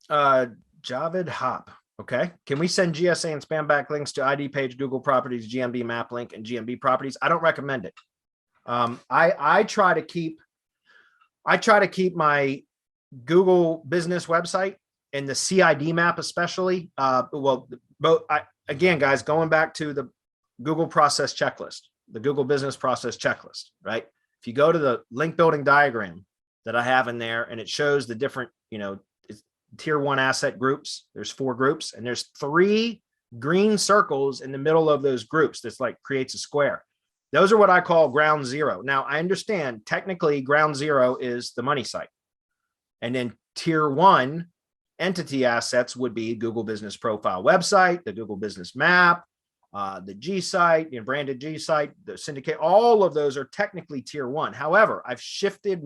Javed Hop. Okay. Can we send GSA and spam backlinks to ID page, Google Properties, GMB Map Link, and GMB Properties? I don't recommend it. I try to keep my Google business website and the CID map, especially. Again, guys, going back to the Google process checklist, the Google business process checklist, right? If you go to the link building diagram that I have in there, and it shows the different, tier 1 asset groups, there's 4 groups, and there's 3 green circles in the middle of those groups. That's like creates a square. Those are what I call ground zero. Now, I understand technically ground zero is the money site. And then tier 1 entity assets would be Google Business Profile website, the Google Business Map, the G site, branded G site, the syndicate. All of those are technically tier 1. However, I've shifted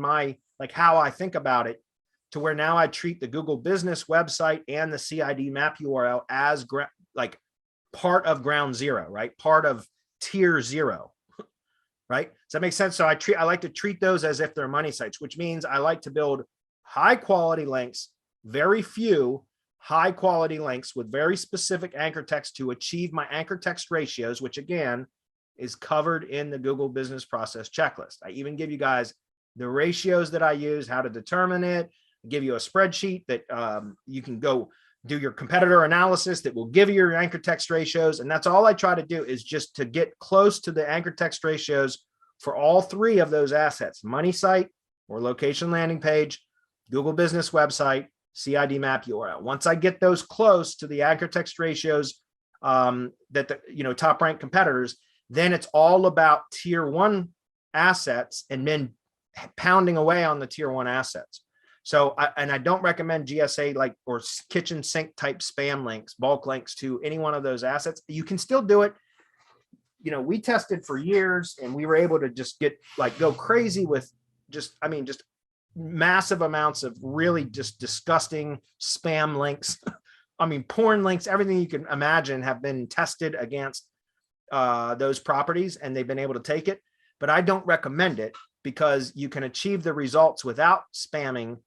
how I think about it to where now I treat the Google Business website and the CID map URL as part of ground zero, right? Part of tier 0. Right? Does that make sense? So I like to treat those as if they're money sites, which means I like to build high quality links, very few high quality links with very specific anchor text to achieve my anchor text ratios, which again is covered in the Google Business Process Checklist. I even give you guys the ratios that I use, how to determine it, give you a spreadsheet that you can go do your competitor analysis that will give you your anchor text ratios. And that's all I try to do, is just to get close to the anchor text ratios for all 3 of those assets: money site or location landing page, Google Business website, CID map URL. Once I get those close to the anchor text ratios that the top ranked competitors, then it's all about tier 1 assets and then pounding away on the tier 1 assets. So, I don't recommend GSA or kitchen sink type spam links, bulk links to any one of those assets. You can still do it. We tested for years and we were able to just go crazy with just massive amounts of really just disgusting spam links. Porn links, everything you can imagine have been tested against those properties, and they've been able to take it. But I don't recommend it because you can achieve the results without spamming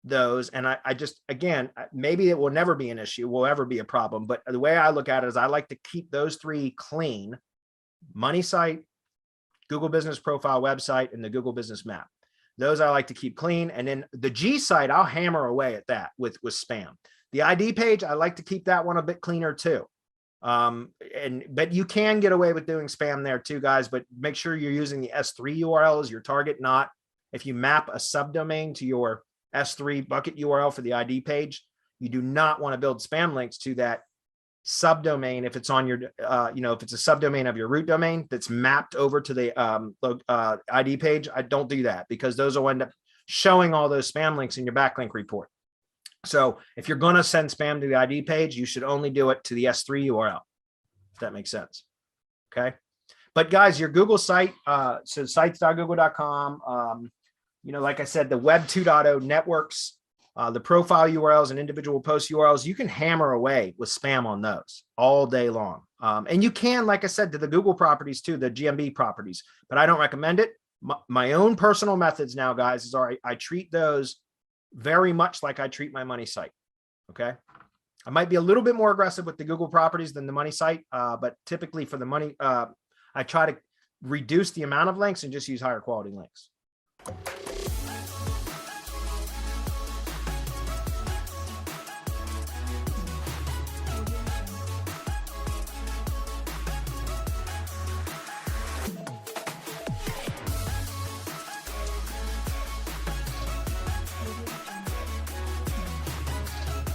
those. And I just, again, maybe it will never be an issue, will ever be a problem. But the way I look at it is I like to keep those 3 clean: money site, Google Business Profile website, and the Google Business Map. Those I like to keep clean. And then the G site, I'll hammer away at that with spam. The ID page, I like to keep that one a bit cleaner too. But you can get away with doing spam there too, guys, but make sure you're using the S3 URL as your target, not if you map a subdomain to your S3 bucket URL for the ID page. You do not want to build spam links to that subdomain if it's on your, if it's a subdomain of your root domain that's mapped over to the ID page. I don't do that because those will end up showing all those spam links in your backlink report. So if you're going to send spam to the ID page, you should only do it to the S3 URL, if that makes sense. Okay. But guys, your Google site, so sites.google.com, like I said, the Web 2.0 networks, the profile URLs and individual post URLs, you can hammer away with spam on those all day long. And you can, like I said, to the Google properties too, the GMB properties, but I don't recommend it. My own personal methods now, guys, is I treat those very much like I treat my money site. Okay. I might be a little bit more aggressive with the Google properties than the money site, but typically for the money, I try to reduce the amount of links and just use higher quality links.